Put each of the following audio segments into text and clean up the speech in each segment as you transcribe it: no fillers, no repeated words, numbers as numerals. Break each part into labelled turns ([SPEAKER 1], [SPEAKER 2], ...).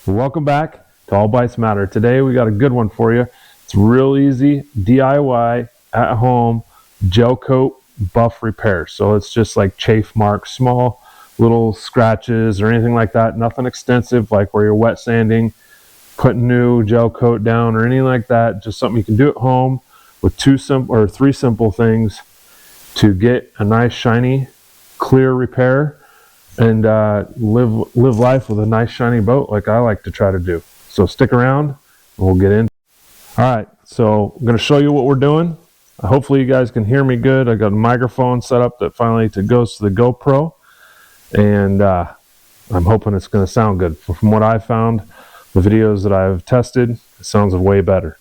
[SPEAKER 1] Welcome back to All Bites Matter. Today we got a good one for you. It's real easy DIY at home gel coat buff repair. So it's just like chafe marks, small little scratches or anything like that. Nothing extensive like where you're wet sanding, putting new gel coat down or anything like that. Just something you can do at home with three simple things to get a nice shiny clear repair and live life with a nice shiny boat like I like to try to do. So stick around and we'll get in. All right, so I'm going to show you what we're doing. Hopefully you guys can hear me good. I got a microphone set up that finally goes to the GoPro, and I'm hoping it's going to sound good. From what I found, the videos that I've tested, it sounds way better.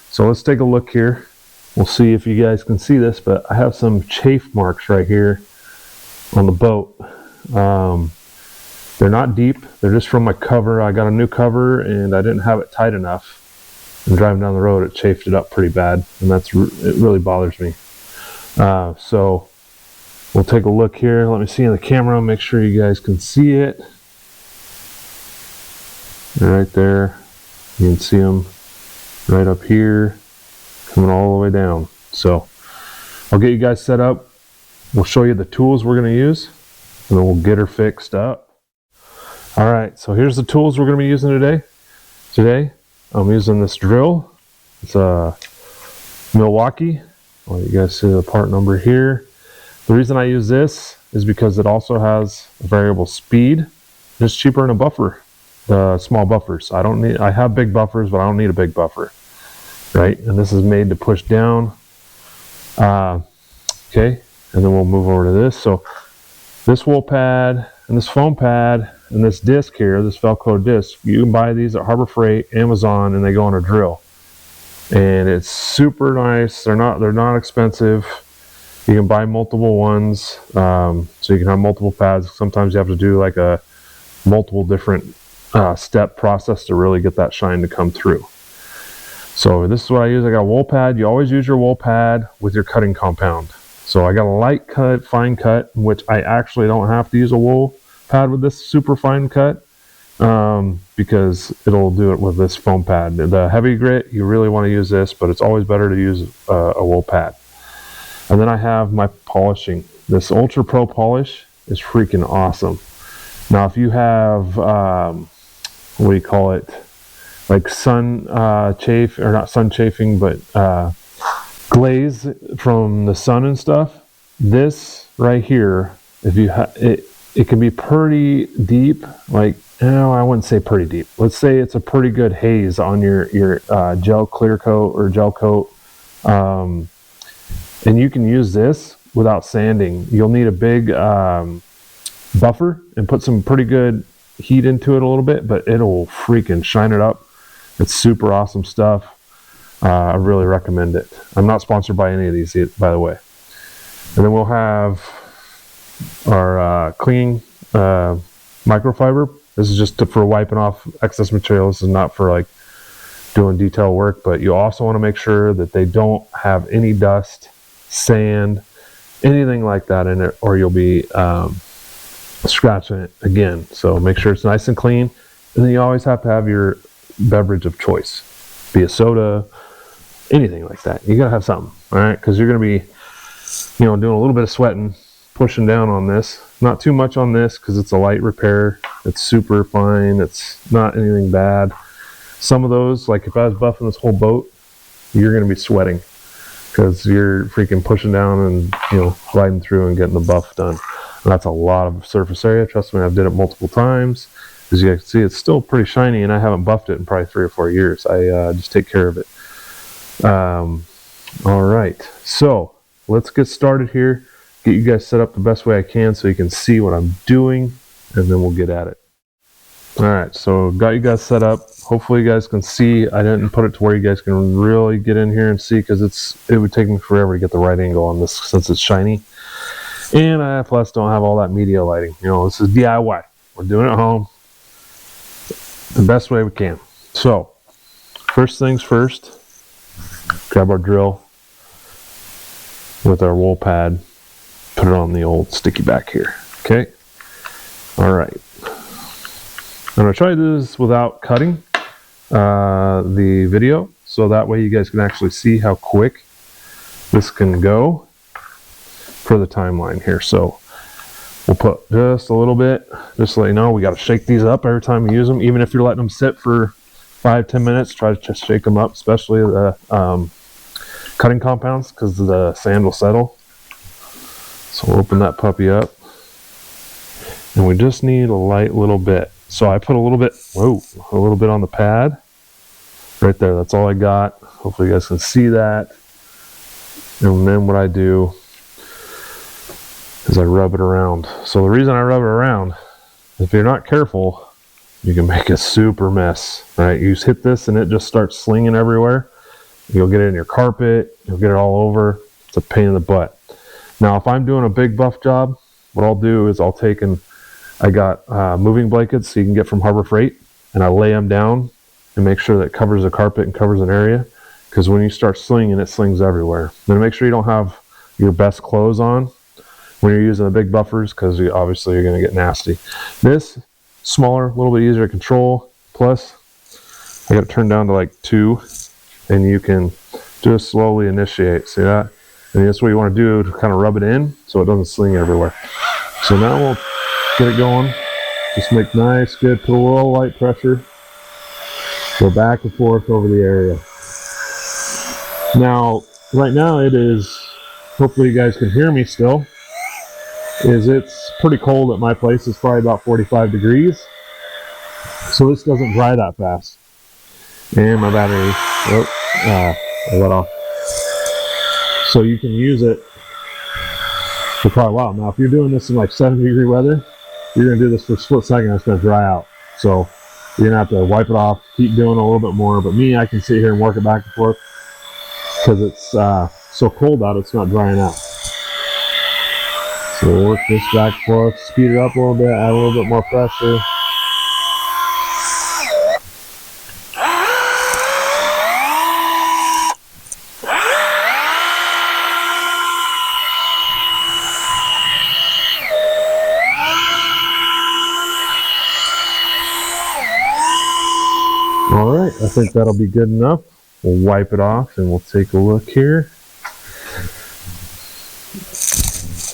[SPEAKER 1] So let's take a look here. We'll see if you guys can see this, but I have some chafe marks right here on the boat. They're not deep, they're just from my cover. I got a new cover and I didn't have it tight enough, and driving down the road it chafed it up pretty bad, and it really bothers me. So we'll take a look here. Let me see in the camera, make sure you guys can see it. Right there, you can see them right up here coming all the way down. So I'll get you guys set up. We'll show you the tools we're going to use, and then we'll get her fixed up. All right, so here's the tools we're going to be using today. Today, I'm using this drill. It's a Milwaukee. Well, you guys see the part number here. The reason I use this is because it also has a variable speed. It's cheaper than a buffer, the small buffers. I have big buffers, but I don't need a big buffer, right? And this is made to push down. Okay, and then we'll move over to this. So this wool pad and this foam pad and this disc here, this Velcro disc, you can buy these at Harbor Freight, Amazon, and they go on a drill. And it's super nice. They're not expensive. You can buy multiple ones, so you can have multiple pads. Sometimes you have to do like a multiple different step process to really get that shine to come through. So this is what I use. I got a wool pad. You always use your wool pad with your cutting compound. So I got a light cut, fine cut, which I actually don't have to use a wool pad with this super fine cut, because it'll do it with this foam pad. The heavy grit, you really want to use this, but it's always better to use a wool pad. And then I have my polishing. This Ultra Pro polish is freaking awesome. Now if you have, what do you call it? Like sun chafe, or not sun chafing, but glaze from the sun and stuff. This right here, if you it can be pretty deep. Like, no, I wouldn't say pretty deep. Let's say it's a pretty good haze on your gel clear coat or gel coat, and you can use this without sanding. You'll need a big buffer and put some pretty good heat into it a little bit, but it'll freaking shine it up. It's super awesome stuff. I really recommend it. I'm not sponsored by any of these, by the way. And then we'll have our cleaning microfiber. This is just for wiping off excess material. This is not for like doing detail work, but you also want to make sure that they don't have any dust, sand, anything like that in it, or you'll be scratching it again. So make sure it's nice and clean. And then you always have to have your beverage of choice, be a soda, anything like that. You gotta have something, all right? Because you're gonna be, doing a little bit of sweating, pushing down on this. Not too much on this because it's a light repair. It's super fine. It's not anything bad. Some of those, like if I was buffing this whole boat, you're gonna be sweating because you're freaking pushing down and gliding through and getting the buff done. And that's a lot of surface area. Trust me, I've did it multiple times. As you can see, it's still pretty shiny, and I haven't buffed it in probably 3 or 4 years. I just take care of it. All right, so let's get started here. Get you guys set up the best way I can so you can see what I'm doing, and then we'll get at it. All right, so got you guys set up. Hopefully you guys can see. I didn't put it to where you guys can really get in here and see, because it would take me forever to get the right angle on this since it's shiny. And I plus don't have all that media lighting. This is DIY. We're doing it at home the best way we can. So first things first, grab our drill with our wool pad, put it on the old sticky back here. Okay, all right, I'm going to try to do this without cutting the video, so that way you guys can actually see how quick this can go for the timeline here. So we'll put just a little bit, just to let you know, we got to shake these up every time we use them. Even if you're letting them sit for 5-10 minutes, try to just shake them up, especially the cutting compounds, because the sand will settle. So we'll open that puppy up, and we just need a light little bit. So I put a little bit on the pad right there. That's all I got. Hopefully you guys can see that. And then what I do is I rub it around. So the reason I rub it around, if you're not careful, you can make a super mess, right? You just hit this and it just starts slinging everywhere. You'll get it in your carpet, you'll get it all over. It's a pain in the butt. Now, if I'm doing a big buff job, what I'll do is I got moving blankets so you can get from Harbor Freight, and I lay them down and make sure that it covers the carpet and covers an area, because when you start slinging, it slings everywhere. Then make sure you don't have your best clothes on when you're using the big buffers, because obviously you're going to get nasty. This, smaller, a little bit easier to control, plus I got it turned down to like 2, and you can just slowly initiate, see that? And that's what you want to do, to kind of rub it in so it doesn't sling everywhere. So now we'll get it going. Just make nice, good, put a little light pressure. Go back and forth over the area. Now, right now it is, hopefully you guys can hear me still, it's pretty cold at my place. It's probably about 45 degrees. So this doesn't dry that fast. And my battery, I let off. So you can use it for quite a while. Now, if you're doing this in like 70-degree weather, you're going to do this for a split second, it's going to dry out. So you're going to have to wipe it off, keep doing a little bit more. But me, I can sit here and work it back and forth because it's so cold out, it's not drying out. So we'll work this back and forth, speed it up a little bit, add a little bit more pressure. Alright, I think that'll be good enough. We'll wipe it off and we'll take a look here.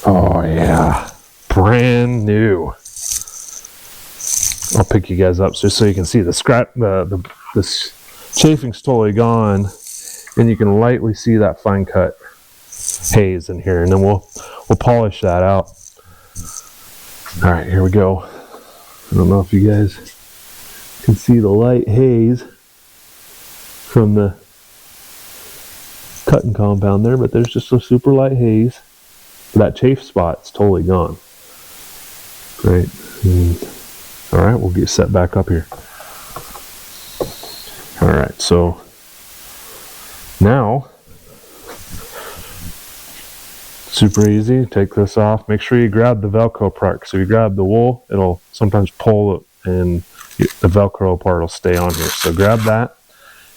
[SPEAKER 1] Oh yeah, brand new. I'll pick you guys up just so you can see the scrap, this chafing's totally gone, and you can lightly see that fine cut haze in here, and then we'll polish that out. All right, here we go. I don't know if you guys can see the light haze from the cutting compound there, but there's just a super light haze. That chafe spot's totally gone. Right. All right, we'll get set back up here. All right, so now, super easy. Take this off. Make sure you grab the Velcro part, because if you grab the wool, it'll sometimes pull it, and the Velcro part will stay on here. So grab that.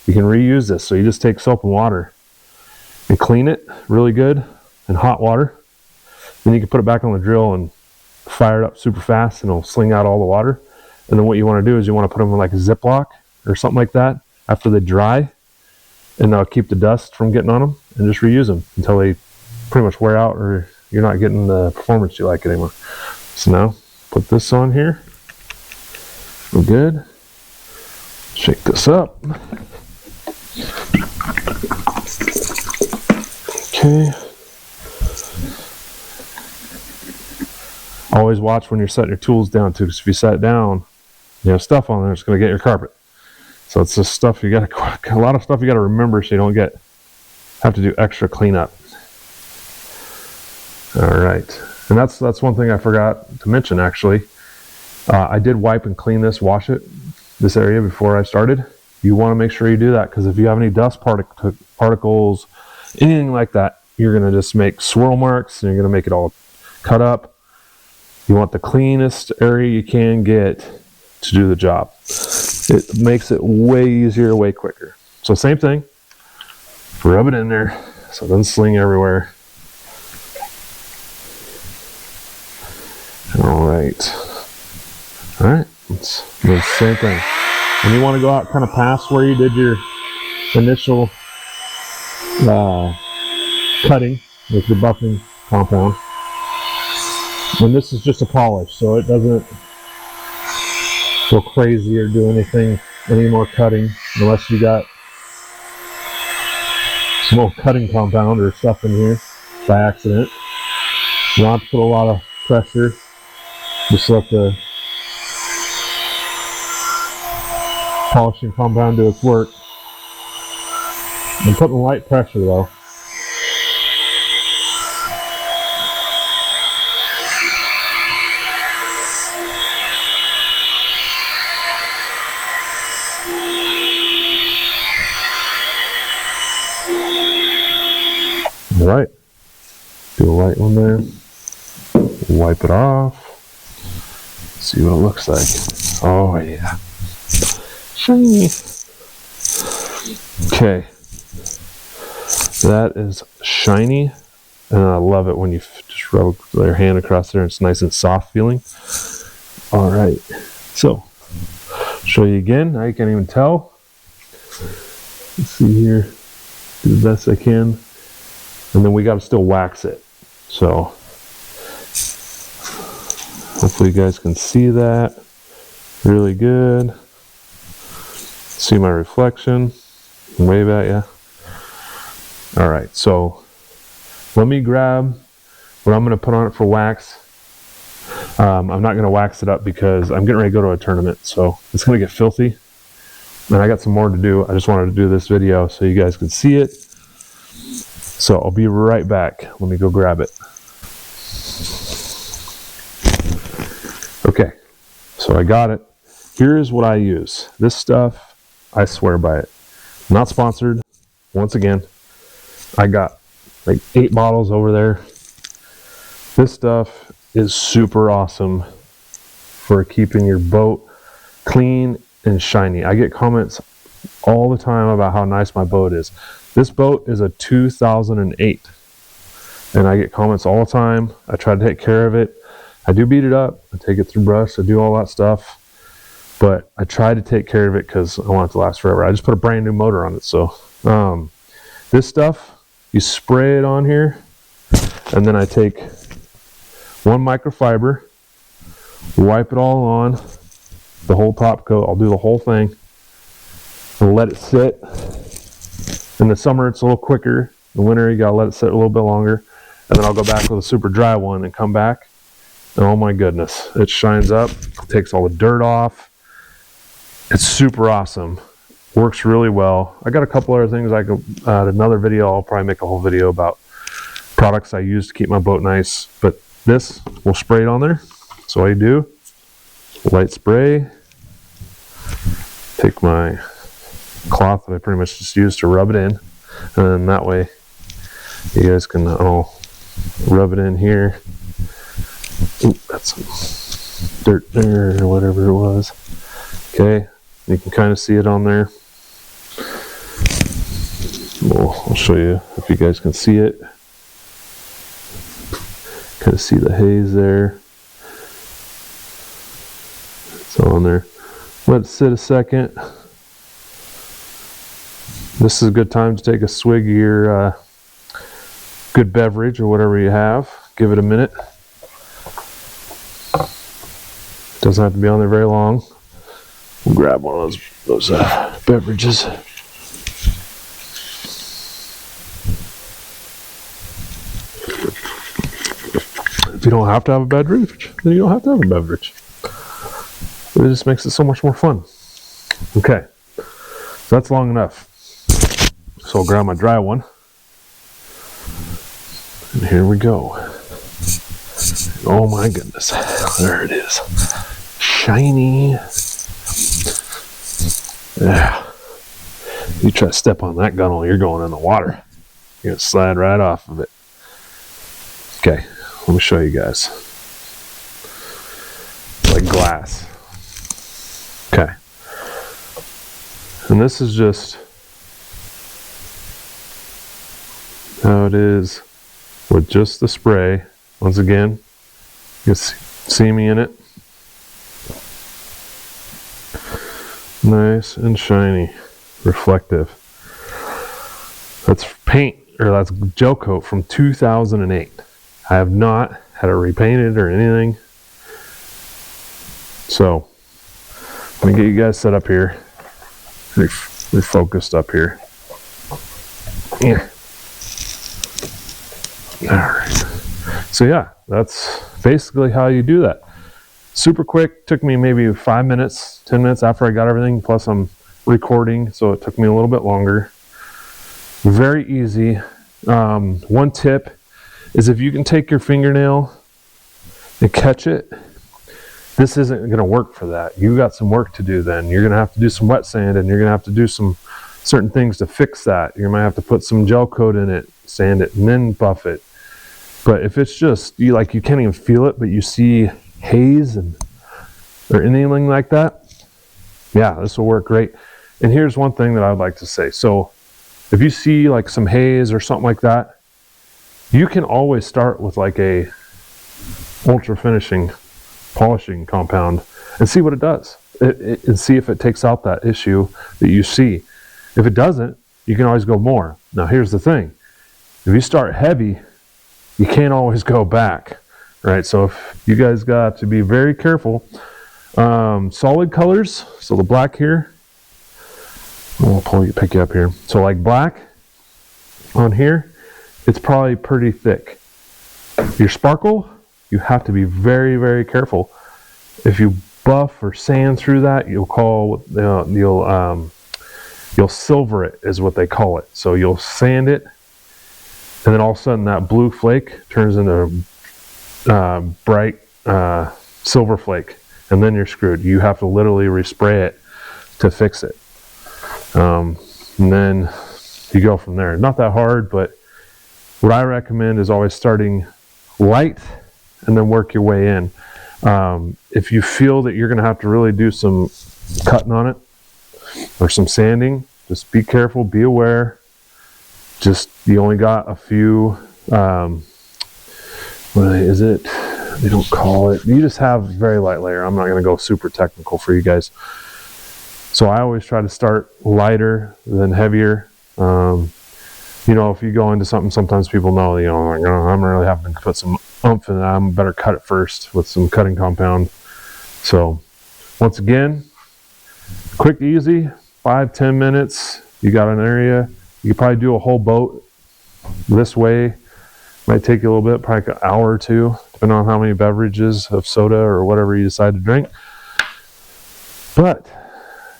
[SPEAKER 1] You can reuse this. So you just take soap and water and clean it really good in hot water. Then you can put it back on the drill and fire it up super fast, and it'll sling out all the water. And then what you want to do is you want to put them in like a Ziploc or something like that after they dry, and that'll keep the dust from getting on them, and just reuse them until they pretty much wear out, or you're not getting the performance you like anymore. So now put this on here. We're good. Shake this up. Okay. Always watch when you're setting your tools down too, because if you set it down, you have stuff on there, it's going to get your carpet. So it's just stuff you got to, a lot of stuff you got to remember so you don't have to do extra cleanup. All right, and that's one thing I forgot to mention actually. I did wipe and clean wash this area before I started. You want to make sure you do that, because if you have any dust particles, anything like that, you're going to just make swirl marks, and you're going to make it all cut up. You want the cleanest area you can get to do the job. It makes it way easier, way quicker. So same thing, rub it in there so it doesn't sling everywhere. All right. It's the same thing. When you want to go out kind of past where you did your initial cutting with your buffing compound, and this is just a polish, so it doesn't go crazy or do anything, any more cutting, unless you got some old cutting compound or stuff in here by accident. You don't have to put a lot of pressure. Just let the polishing compound do its work. I'm putting light pressure though. All right, do a light one there. Wipe it off. See what it looks like. Oh yeah, shiny. Okay, that is shiny, and I love it when you just rub your hand across there and it's nice and soft feeling. All right, so show you again. Now you can't even tell. Let's see here, do the best I can, and then we got to still wax it. So hopefully you guys can see that really good. See my reflection, wave at you. All right, so let me grab what I'm going to put on it for wax. I'm not going to wax it up because I'm getting ready to go to a tournament, so it's going to get filthy. And I got some more to do. I just wanted to do this video so you guys can see it. So I'll be right back. Let me go grab it. Okay, so I got it. Here's what I use. This stuff, I swear by it. Not sponsored. Once again, I got like 8 bottles over there. This stuff is super awesome for keeping your boat clean and shiny. I get comments all the time about how nice my boat is. This boat is a 2008, and I get comments all the time. I try to take care of it. I do beat it up. I take it through brush. I do all that stuff, but I try to take care of it because I want it to last forever. I just put a brand new motor on it. So this stuff, you spray it on here, and then I take 1 microfiber, wipe it all on, the whole top coat. I'll do the whole thing and let it sit. In the summer it's a little quicker. In the winter you gotta let it sit a little bit longer, and then I'll go back with a super dry one and come back, and oh my goodness, it shines up, takes all the dirt off. It's super awesome, works really well. I got a couple other things I could another video. I'll probably make a whole video about products I use to keep my boat nice, but this, we'll spray it on there. So what I do, light spray, take my cloth that I pretty much just use to rub it in, and then that way you guys can all rub it in here. Ooh, that's some dirt there or whatever it was. Okay, you can kind of see it on there. Well, I'll show you if you guys can see it. Kind of see the haze there. It's on there. Let it sit a second. This is a good time to take a swig of your good beverage or whatever you have. Give it a minute. Doesn't have to be on there very long. We'll grab one of those beverages. If you don't have to have a beverage, then you don't have to have a beverage. It just makes it so much more fun. Okay, so that's long enough. So I'll grab my dry one. And here we go. Oh my goodness. There it is. Shiny. Yeah. You try to step on that gunnel, you're going in the water. You're going to slide right off of it. Okay, let me show you guys. Like glass. Okay. And this is just how it is with just the spray. Once again, you can see me in it. Nice and shiny, reflective. That's paint, or that's gel coat from 2008. I have not had it repainted or anything. So, let me get you guys set up here. We're focused up here. Yeah. Alright. So yeah, that's basically how you do that. Super quick, took me maybe 5 minutes, 10 minutes after I got everything, plus I'm recording, so it took me a little bit longer. Very easy. One tip is if you can take your fingernail and catch it, this isn't going to work for that. You got some work to do then. You're going to have to do some wet sand, and you're going to have to do some certain things to fix that. You might have to put some gel coat in it, sand it, and then buff it. But if it's just, you can't even feel it, but you see haze or anything like that, yeah, this will work great. And here's one thing that I'd like to say. So if you see like some haze or something like that, you can always start with like a ultra finishing polishing compound and see what it does, and see if it takes out that issue that you see. If it doesn't, you can always go more. Now here's the thing, if you start heavy, you can't always go back, right? So if you guys got to be very careful. Solid colors, so the black here, I'll pick you up here. So like black on here, it's probably pretty thick. Your sparkle, you have to be very, very careful. If you buff or sand through that, you'll silver it, is what they call it. So you'll sand it, and then all of a sudden that blue flake turns into bright silver flake, and then you're screwed. You have to literally respray it to fix it. And then you go from there. Not that hard, but what I recommend is always starting light and then work your way in. If you feel that you're going to have to really do some cutting on it or some sanding, just be careful, be aware. Just, you only got a few, what is it? They don't call it. You just have very light layer. I'm not going to go super technical for you guys. So I always try to start lighter than heavier. You know, if you go into something, sometimes people know, you know, like, oh, I'm really having to put some oomph in it. I'm better cut it first with some cutting compound. So once again, quick, easy, 5-10 minutes. You got an area. You could probably do a whole boat this way. Might take you a little bit, probably like an hour or two, depending on how many beverages of soda or whatever you decide to drink. But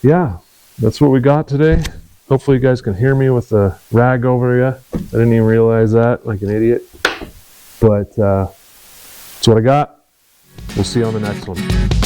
[SPEAKER 1] yeah, that's what we got today. Hopefully you guys can hear me with the rag over you. I didn't even realize that, like an idiot. But that's what I got. We'll see you on the next one.